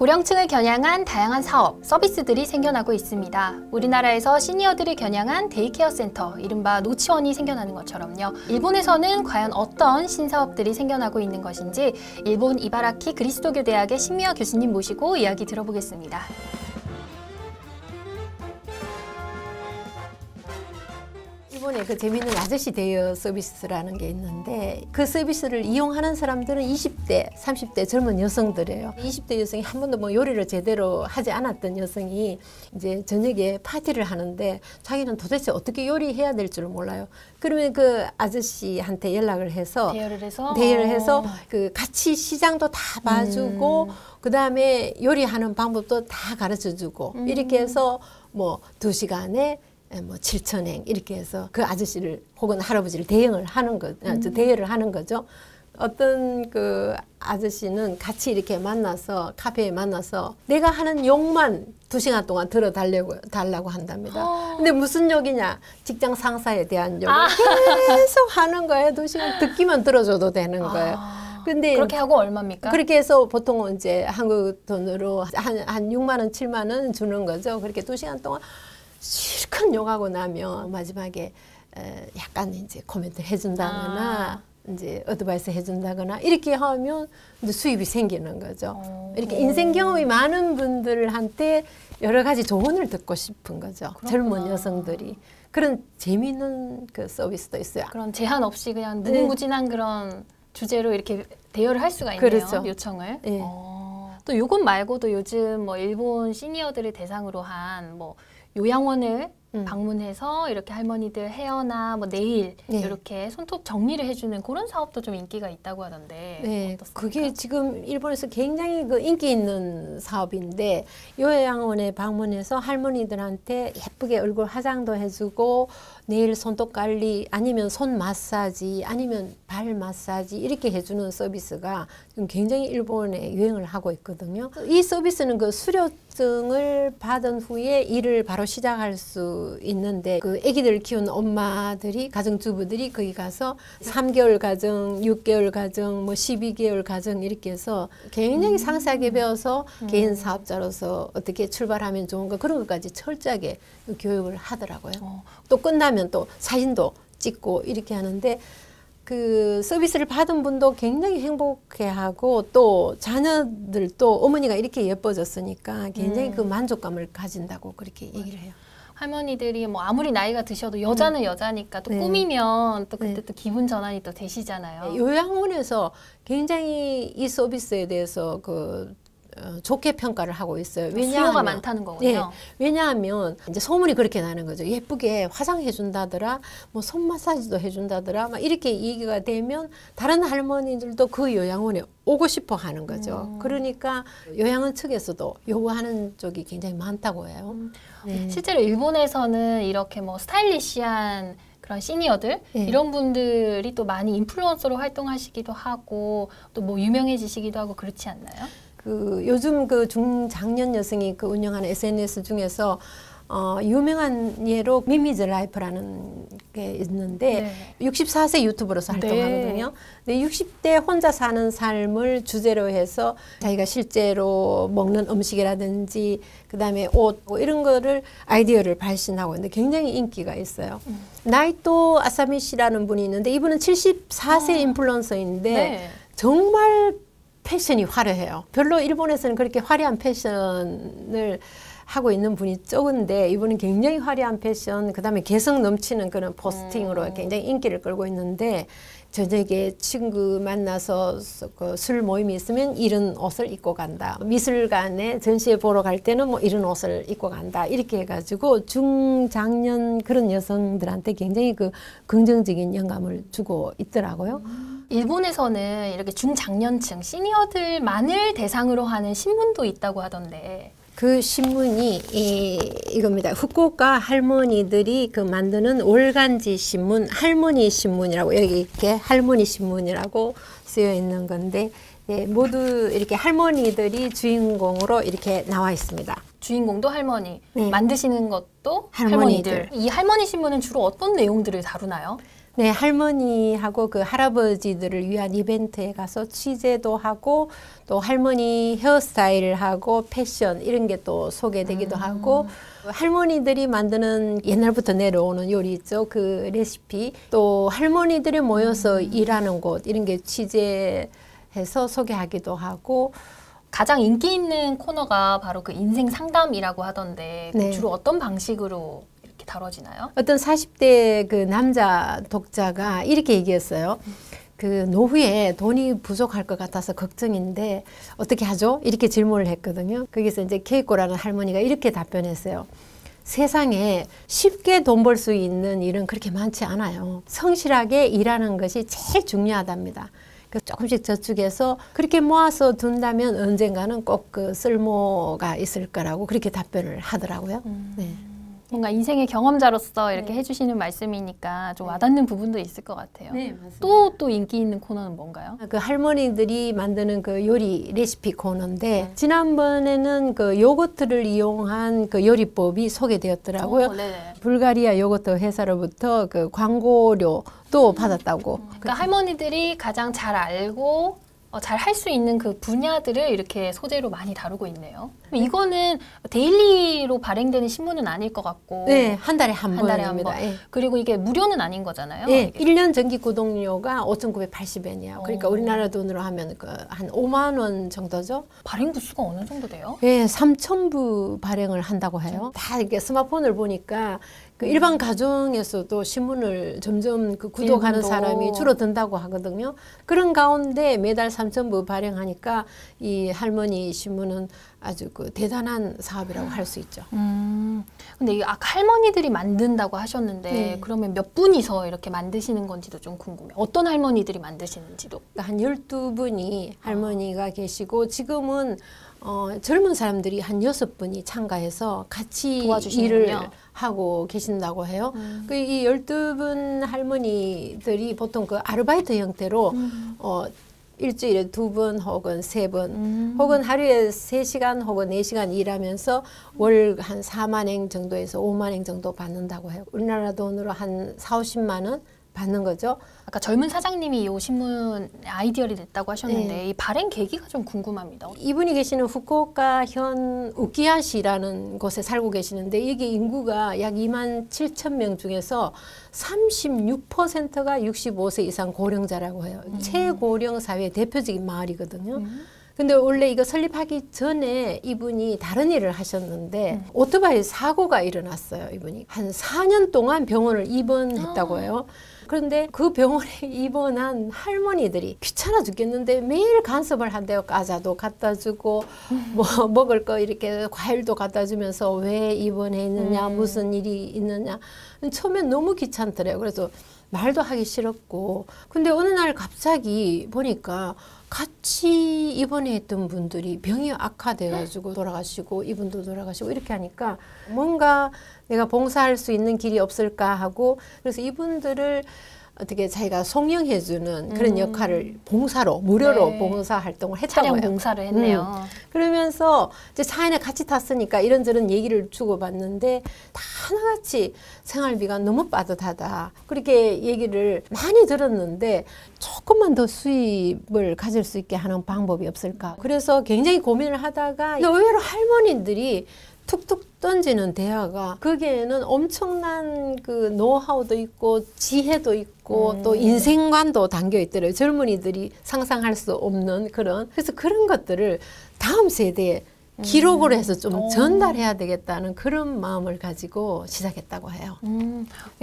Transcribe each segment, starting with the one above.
고령층을 겨냥한 다양한 사업, 서비스들이 생겨나고 있습니다. 우리나라에서 시니어들을 겨냥한 데이케어 센터, 이른바 노치원이 생겨나는 것처럼요. 일본에서는 과연 어떤 신사업들이 생겨나고 있는 것인지 일본 이바라키 그리스도교 대학의 신미화 교수님 모시고 이야기 들어보겠습니다. 일본에 그 재미있는 아저씨 대여 서비스라는 게 있는데 그 서비스를 이용하는 사람들은 20대, 30대 젊은 여성들이에요. 20대 여성이 한 번도 뭐 요리를 제대로 하지 않았던 여성이 이제 저녁에 파티를 하는데 자기는 도대체 어떻게 요리해야 될 줄 몰라요. 그러면 그 아저씨한테 연락을 해서 대여를 해서 그 같이 시장도 다 봐주고 그 다음에 요리하는 방법도 다 가르쳐주고 이렇게 해서 뭐 2시간에 뭐 7,000엔 이렇게 해서 그 아저씨를 혹은 할아버지를 대여를 하는 거죠. 어떤 그 아저씨는 같이 이렇게 만나서 카페에 만나서 내가 하는 욕만 2시간 동안 달라고 한답니다. 근데 무슨 욕이냐? 직장 상사에 대한 욕을 계속 하는 거예요. 2시간 듣기만 들어줘도 되는 거예요. 근데 그렇게 하고 얼마입니까? 그렇게 해서 보통은 이제 한국 돈으로 한 6만 원, 7만 원 주는 거죠. 그렇게 2시간 동안 실컷 욕하고 나면 마지막에 약간 이제 코멘트 해준다거나 이제 어드바이스 해준다거나 이렇게 하면 이제 수입이 생기는 거죠. 이렇게 인생 경험이 많은 분들한테 여러 가지 조언을 듣고 싶은 거죠. 그렇구나. 젊은 여성들이. 그런 재미있는 그 서비스도 있어요. 그런 제한 없이 그냥 무궁무진한 그런 주제로 이렇게 대여를 할 수가 있네요. 그렇죠. 요청을. 네. 또 요것 말고도 요즘 뭐 일본 시니어들을 대상으로 한 뭐 요양원을 방문해서 이렇게 할머니들 헤어나 뭐 네일 이렇게 손톱 정리를 해주는 그런 사업도 좀 인기가 있다고 하던데. 네, 어떻습니까? 그게 지금 일본에서 굉장히 그 인기 있는 사업인데 요양원에 방문해서 할머니들한테 예쁘게 얼굴 화장도 해주고 네일 손톱 관리 아니면 손 마사지 아니면 발 마사지 이렇게 해주는 서비스가 지금 굉장히 일본에 유행을 하고 있거든요. 이 서비스는 그 수료증을 받은 후에 일을 바로 시작할 수 있는데 그 아기들 키우는 엄마들이 가정주부들이 거기 가서 3개월 가정, 6개월 가정, 뭐 12개월 가정 이렇게 해서 굉장히 상세하게 배워서 개인 사업자로서 어떻게 출발하면 좋은가 그런 것까지 철저하게 교육을 하더라고요. 또 끝나면 또 사진도 찍고 이렇게 하는데 그 서비스를 받은 분도 굉장히 행복해하고 또 자녀들도 어머니가 이렇게 예뻐졌으니까 굉장히 그 만족감을 가진다고 그렇게 얘기를 해요. 할머니들이 뭐 아무리 나이가 드셔도 여자는 여자니까 또 꾸미면 또 그때 또 기분 전환이 또 되시잖아요. 요양원에서 굉장히 이 서비스에 대해서 그 좋게 평가를 하고 있어요. 수요가 많다는 거군요. 네, 왜냐하면 이제 소문이 그렇게 나는 거죠. 예쁘게 화장해 준다더라, 뭐 손 마사지도 해준다더라, 막 이렇게 얘기가 되면 다른 할머니들도 그 요양원에 오고 싶어 하는 거죠. 그러니까 요양원 측에서도 요구하는 쪽이 굉장히 많다고 해요. 실제로 일본에서는 이렇게 뭐 스타일리시한 그런 시니어들 이런 분들이 또 많이 인플루언서로 활동하시기도 하고 또 뭐 유명해지시기도 하고 그렇지 않나요? 그 요즘 그 중장년 여성이 그 운영하는 SNS 중에서 유명한 예로 미미즈 라이프라는 게 있는데 64세 유튜버로서 활동하거든요. 근데 60대 혼자 사는 삶을 주제로 해서 자기가 실제로 먹는 음식이라든지 그다음에 옷 뭐 이런 거를 아이디어를 발신하고 있는데 굉장히 인기가 있어요. 나이토 아사미 씨라는 분이 있는데 이분은 74세 인플루언서인데 정말 패션이 화려해요. 별로 일본에서는 그렇게 화려한 패션을 하고 있는 분이 적은데 이분은 굉장히 화려한 패션, 그 다음에 개성 넘치는 그런 포스팅으로 굉장히 인기를 끌고 있는데 저녁에 친구 만나서 그 술 모임이 있으면 이런 옷을 입고 간다. 미술관에 전시회 보러 갈 때는 뭐 이런 옷을 입고 간다. 이렇게 해가지고 중장년 그런 여성들한테 굉장히 그 긍정적인 영감을 주고 있더라고요. 일본에서는 이렇게 중장년층, 시니어들만을 대상으로 하는 신문도 있다고 하던데. 그 신문이 이겁니다. 후쿠오카 할머니들이 그 만드는 월간지 신문, 할머니 신문이라고 여기 이렇게 할머니 신문이라고 쓰여 있는 건데 모두 이렇게 할머니들이 주인공으로 이렇게 나와 있습니다. 주인공도 할머니, 만드시는 것도 할머니들. 이 할머니 신문은 주로 어떤 내용들을 다루나요? 네, 할머니하고 그 할아버지들을 위한 이벤트에 가서 취재도 하고 또 할머니 헤어스타일을 하고 패션 이런 게 또 소개되기도 하고 할머니들이 만드는 옛날부터 내려오는 요리 있죠. 그 레시피 또 할머니들이 모여서 일하는 곳 이런 게 취재해서 소개하기도 하고 가장 인기 있는 코너가 바로 그 인생 상담이라고 하던데 네. 주로 어떤 방식으로 이렇게 다뤄지나요? 어떤 40대 그 남자 독자가 이렇게 얘기했어요. 그 노후에 돈이 부족할 것 같아서 걱정인데 어떻게 하죠? 이렇게 질문을 했거든요. 거기서 이제 케이코라는 할머니가 이렇게 답변했어요. 세상에 쉽게 돈 벌 수 있는 일은 그렇게 많지 않아요. 성실하게 일하는 것이 제일 중요하답니다. 그래서 조금씩 저축해서 그렇게 모아서 둔다면 언젠가는 꼭 그 쓸모가 있을 거라고 그렇게 답변을 하더라고요. 네. 뭔가 인생의 경험자로서 이렇게 해주시는 말씀이니까 좀 와닿는 부분도 있을 것 같아요. 네, 맞습니다. 또 인기 있는 코너는 뭔가요? 그 할머니들이 만드는 그 요리 레시피 코너인데 지난번에는 그 요거트를 이용한 그 요리법이 소개되었더라고요. 네네. 불가리아 요거트 회사로부터 그 광고료도 받았다고. 그러니까 할머니들이 가장 잘 알고 잘 할 수 있는 그 분야들을 이렇게 소재로 많이 다루고 있네요. 그럼 이거는 데일리로 발행되는 신문은 아닐 것 같고 네, 한 달에 한 한 달에 한 번입니다. 번. 예. 그리고 이게 무료는 아닌 거잖아요. 예, 이게. 1년 정기 구독료가 5,980엔이에요. 그러니까 우리나라 돈으로 하면 그 한 5만 원 정도죠. 발행 부수가 어느 정도 돼요? 예, 3,000부 발행을 한다고 해요. 다 이렇게 스마트폰을 보니까 그 일반 가정에서도 신문을 점점 그 구독하는 일본도. 사람이 줄어든다고 하거든요. 그런 가운데 매달 3,000부 발행하니까 이 할머니 신문은 아주 그 대단한 사업이라고 할 수 있죠. 근데 이게 아까 할머니들이 만든다고 하셨는데 네. 그러면 몇 분이서 이렇게 만드시는 건지도 좀 궁금해요. 어떤 할머니들이 만드시는지도. 한 12분이 할머니가 계시고 지금은 젊은 사람들이 한 6분이 참가해서 같이 도와주시는군요. 일을 하고 계신다고 해요. 이 12분 할머니들이 보통 그 아르바이트 형태로 일주일에 2번 혹은 3번 혹은 하루에 3시간 혹은 4시간 일하면서 월 한 4만 엔 정도에서 5만 엔 정도 받는다고 해요. 우리나라 돈으로 한 4, 50만 원 받는 거죠. 아까 젊은 사장님이 이 신문 아이디어를 냈다고 하셨는데 네. 이 발행 계기가 좀 궁금합니다. 이분이 계시는 후쿠오카 현 우키야시라는 곳에 살고 계시는데 여기 인구가 약 2만 7천 명 중에서 36%가 65세 이상 고령자라고 해요. 최고령 사회의 대표적인 마을이거든요. 근데 원래 이거 설립하기 전에 이분이 다른 일을 하셨는데 오토바이 사고가 일어났어요. 이분이 한 4년 동안 병원을 입원했다고 해요. 그런데 그 병원에 입원한 할머니들이 귀찮아 죽겠는데 매일 간섭을 한대요. 과자도 갖다 주고 뭐 먹을 거 이렇게 과일도 갖다 주면서 왜 입원했느냐 무슨 일이 있느냐. 처음엔 너무 귀찮더래요. 그래서 말도 하기 싫었고 근데 어느 날 갑자기 보니까 같이 입원했던 분들이 병이 악화돼가지고 돌아가시고 이분도 돌아가시고 이렇게 하니까 뭔가 내가 봉사할 수 있는 길이 없을까 하고 그래서 이분들을 어떻게 자기가 송영해주는 그런 역할을 봉사로 무료로 네. 봉사 활동을 했다고 차량 해요. 봉사를 했네요. 그러면서 이제 차 안에 같이 탔으니까 이런저런 얘기를 주고받는데 다 하나같이 생활비가 너무 빠듯하다. 그렇게 얘기를 많이 들었는데 조금만 더 수입을 가질 수 있게 하는 방법이 없을까. 그래서 굉장히 고민을 하다가 의외로 할머니들이 툭툭 던지는 대화가 거기에는 엄청난 그 노하우도 있고 지혜도 있고 또 인생관도 담겨 있더라고요. 젊은이들이 상상할 수 없는 그런 그래서 그런 것들을 다음 세대에 기록으로 해서 좀 전달해야 되겠다는 그런 마음을 가지고 시작했다고 해요.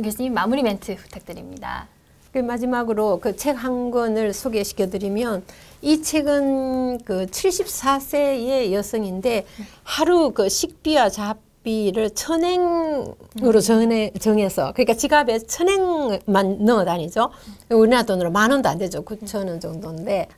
교수님 마무리 멘트 부탁드립니다. 그 마지막으로 그 책 한 권을 소개시켜드리면 이 책은 그 74세의 여성인데 하루 그 식비와 잡비를 1,000엔으로 정해서 그러니까 지갑에 1,000엔만 넣어 다니죠. 우리나라 돈으로 10,000원도 안 되죠. 9,000원 정도인데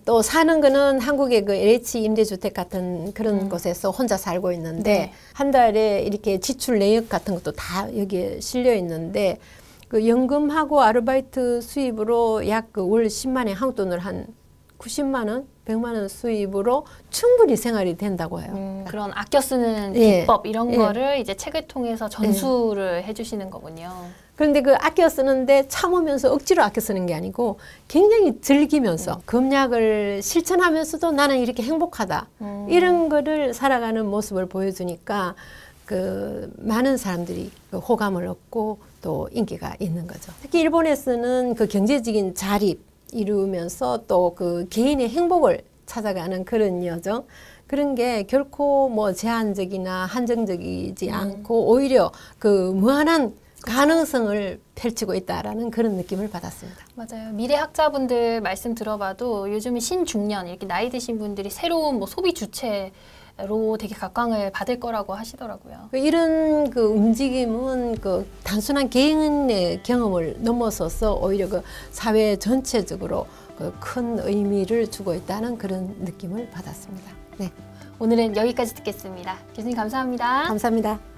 또 사는 거는 한국의 그 LH 임대주택 같은 그런 곳에서 혼자 살고 있는데 네. 한 달에 이렇게 지출 내역 같은 것도 다 여기에 실려 있는데 그 연금하고 아르바이트 수입으로 약 그 월 10만 원 한국 돈으로 한 90만 원, 100만 원 수입으로 충분히 생활이 된다고 해요. 그런 아껴 쓰는 예. 비법 이런 예. 거를 이제 책을 통해서 전수를 해주시는 거군요. 그런데 그 아껴 쓰는데 참으면서 억지로 아껴 쓰는 게 아니고 굉장히 즐기면서 금약을 실천하면서도 나는 이렇게 행복하다. 이런 거를 살아가는 모습을 보여주니까 그 많은 사람들이 그 호감을 얻고 또 인기가 있는 거죠. 특히 일본에서는 그 경제적인 자립 이루면서 또 그 개인의 행복을 찾아가는 그런 여정, 그런 게 결코 뭐 제한적이나 한정적이지 않고 오히려 그 무한한 가능성을 펼치고 있다라는 그런 느낌을 받았습니다. 맞아요. 미래 학자분들 말씀 들어봐도 요즘 신중년 이렇게 나이 드신 분들이 새로운 뭐 소비 주체로 되게 각광을 받을 거라고 하시더라고요. 이런 그 움직임은 그 단순한 개인의 경험을 넘어서서 오히려 그 사회 전체적으로 그 큰 의미를 주고 있다는 그런 느낌을 받았습니다. 네. 오늘은 여기까지 듣겠습니다. 교수님 감사합니다. 감사합니다.